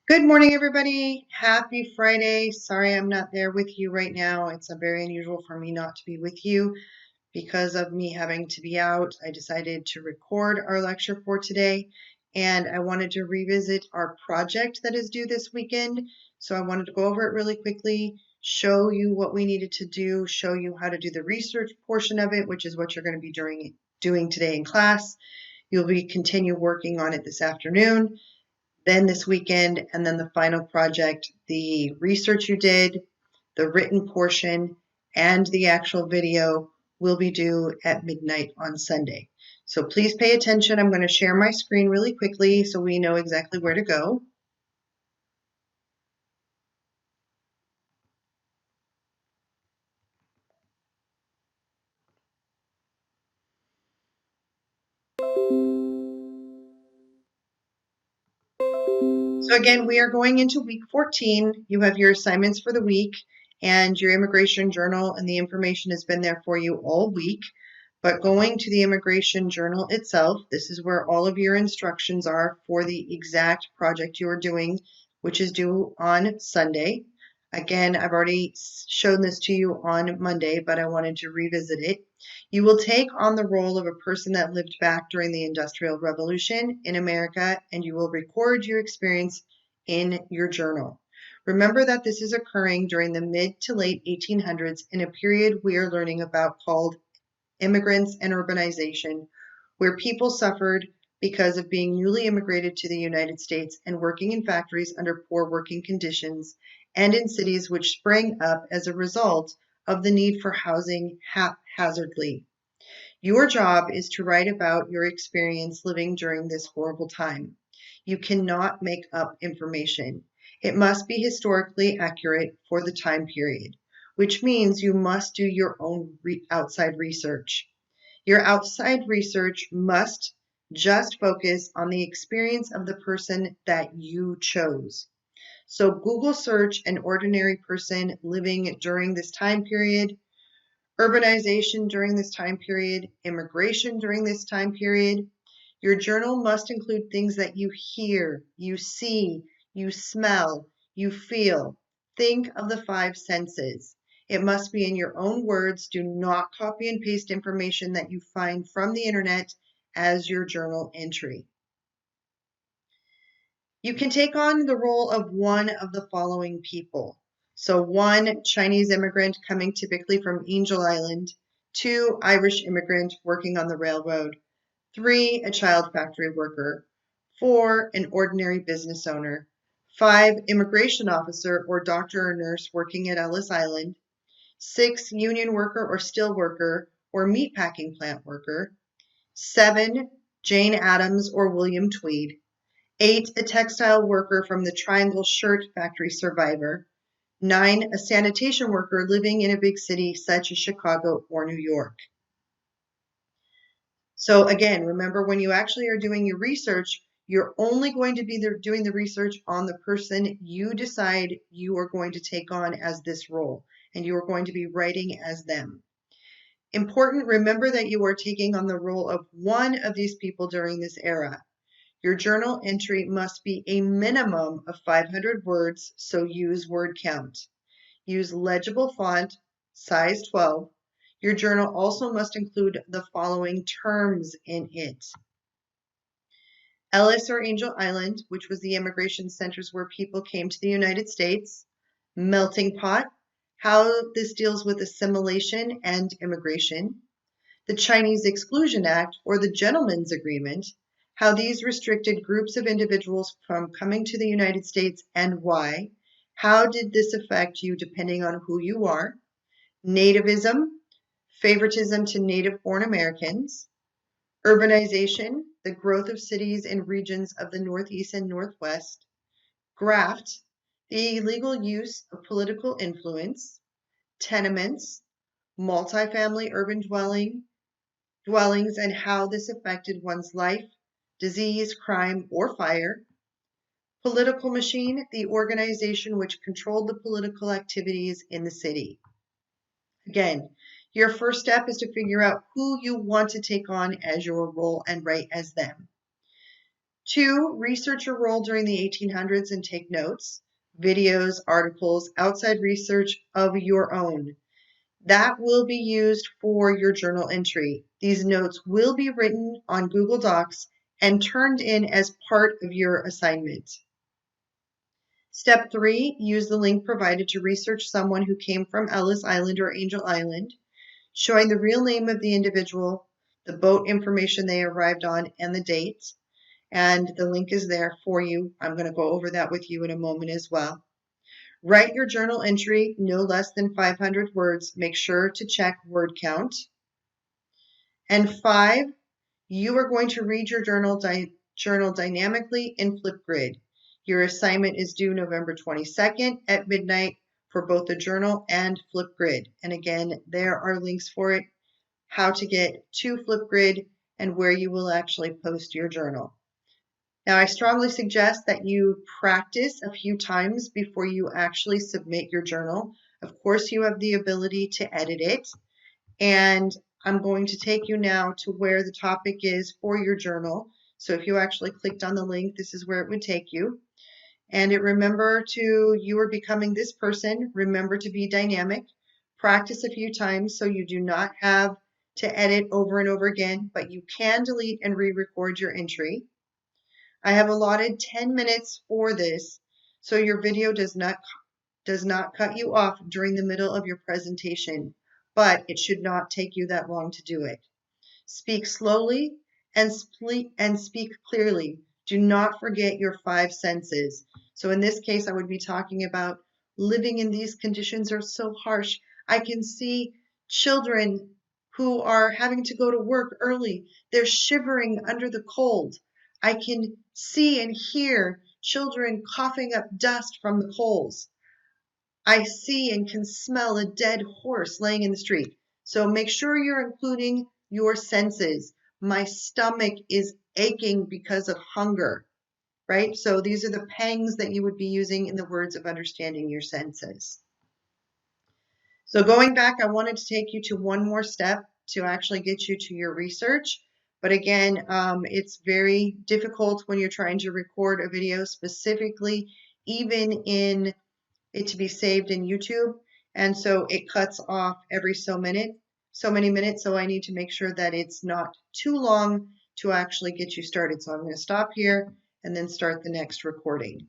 Good morning, everybody. Happy Friday. Sorry I'm not there with you right now. It's very unusual for me not to be with you because of me having to be out. I decided to record our lecture for today, and I wanted to revisit our project that is due this weekend. So I wanted to go over it really quickly, show you what we needed to do, show you how to do the research portion of it, which is what you're going to be doing today in class. You'll be continue working on it this afternoon, then this weekend, and then the final project, the research you did, the written portion, and the actual video will be due at midnight on Sunday. So please pay attention. I'm going to share my screen really quickly so we know exactly where to go. So again, we are going into week 14. You have your assignments for the week and your immigration journal, and the information has been there for you all week. But going to the immigration journal itself, this is where all of your instructions are for the exact project you are doing, which is due on Sunday. Again, I've already shown this to you on Monday, but I wanted to revisit it. You will take on the role of a person that lived back during the Industrial Revolution in America, and you will record your experience in your journal. Remember that this is occurring during the mid to late 1800s in a period we are learning about called immigrants and urbanization, where people suffered because of being newly immigrated to the United States and working in factories under poor working conditions, and in cities which sprang up as a result of the need for housing haphazardly. Your job is to write about your experience living during this horrible time. You cannot make up information. It must be historically accurate for the time period, which means you must do your own outside research. Your outside research must just focus on the experience of the person that you chose. So Google search an ordinary person living during this time period, urbanization during this time period, immigration during this time period. Your journal must include things that you hear, you see, you smell, you feel. Think of the five senses. It must be in your own words. Do not copy and paste information that you find from the internet as your journal entry. You can take on the role of one of the following people. So 1, Chinese immigrant coming typically from Angel Island. 2, Irish immigrant working on the railroad. 3, a child factory worker. 4, an ordinary business owner. 5, immigration officer or doctor or nurse working at Ellis Island. 6, union worker or steel worker or meatpacking plant worker. 7, Jane Addams or William Tweed. 8, a textile worker from the Triangle Shirt Factory survivor. 9, a sanitation worker living in a big city such as Chicago or New York. So again, remember when you actually are doing your research, you're only going to be doing the research on the person you decide you are going to take on as this role, and you are going to be writing as them. Important, remember that you are taking on the role of one of these people during this era. Your journal entry must be a minimum of 500 words, so use word count. Use legible font, size 12. Your journal also must include the following terms in it. Ellis or Angel Island, which was the immigration centers where people came to the United States. Melting pot, how this deals with assimilation and immigration. The Chinese Exclusion Act, or the Gentleman's Agreement, how these restricted groups of individuals from coming to the United States and why. How did this affect you depending on who you are? Nativism, favoritism to native-born Americans. Urbanization, the growth of cities and regions of the Northeast and Northwest. Graft, the illegal use of political influence. Tenements, multifamily urban dwellings and how this affected one's life, disease, crime, or fire. Political machine, the organization which controlled the political activities in the city. Again, your first step is to figure out who you want to take on as your role and write as them. 2, research your role during the 1800s and take notes, videos, articles, outside research of your own. That will be used for your journal entry. These notes will be written on Google Docs and turned in as part of your assignment. Step 3, use the link provided to research someone who came from Ellis Island or Angel Island, showing the real name of the individual, the boat information they arrived on, and the date. And the link is there for you. I'm going to go over that with you in a moment as well. Write your journal entry no less than 500 words. Make sure to check word count. And 5, you are going to read your journal dynamically in Flipgrid. Your assignment is due November 22nd at midnight for both the journal and Flipgrid. And again, there are links for it, how to get to Flipgrid, and where you will actually post your journal. Now, I strongly suggest that you practice a few times before you actually submit your journal. Of course, you have the ability to edit it, and I'm going to take you now to where the topic is for your journal. So if you actually clicked on the link, this is where it would take you. And you are becoming this person. Remember to be dynamic. Practice a few times so you do not have to edit over and over again, but you can delete and re-record your entry. I have allotted 10 minutes for this, so your video does not cut you off during the middle of your presentation, but it should not take you that long to do it. Speak slowly and speak clearly. Do not forget your 5 senses. So in this case, I would be talking about living in these conditions are so harsh. I can see children who are having to go to work early. They're shivering under the cold. I can see and hear children coughing up dust from the coals. I see and can smell a dead horse laying in the street. So make sure you're including your senses. My stomach is aching because of hunger, right? So these are the pangs that you would be using in the words of understanding your senses. So going back, I wanted to take you to one more step to actually get you to your research. But again, it's very difficult when you're trying to record a video, specifically even in it to be saved in YouTube. And so it cuts off every so many minutes. So I need to make sure that it's not too long to actually get you started. So I'm going to stop here and then start the next recording.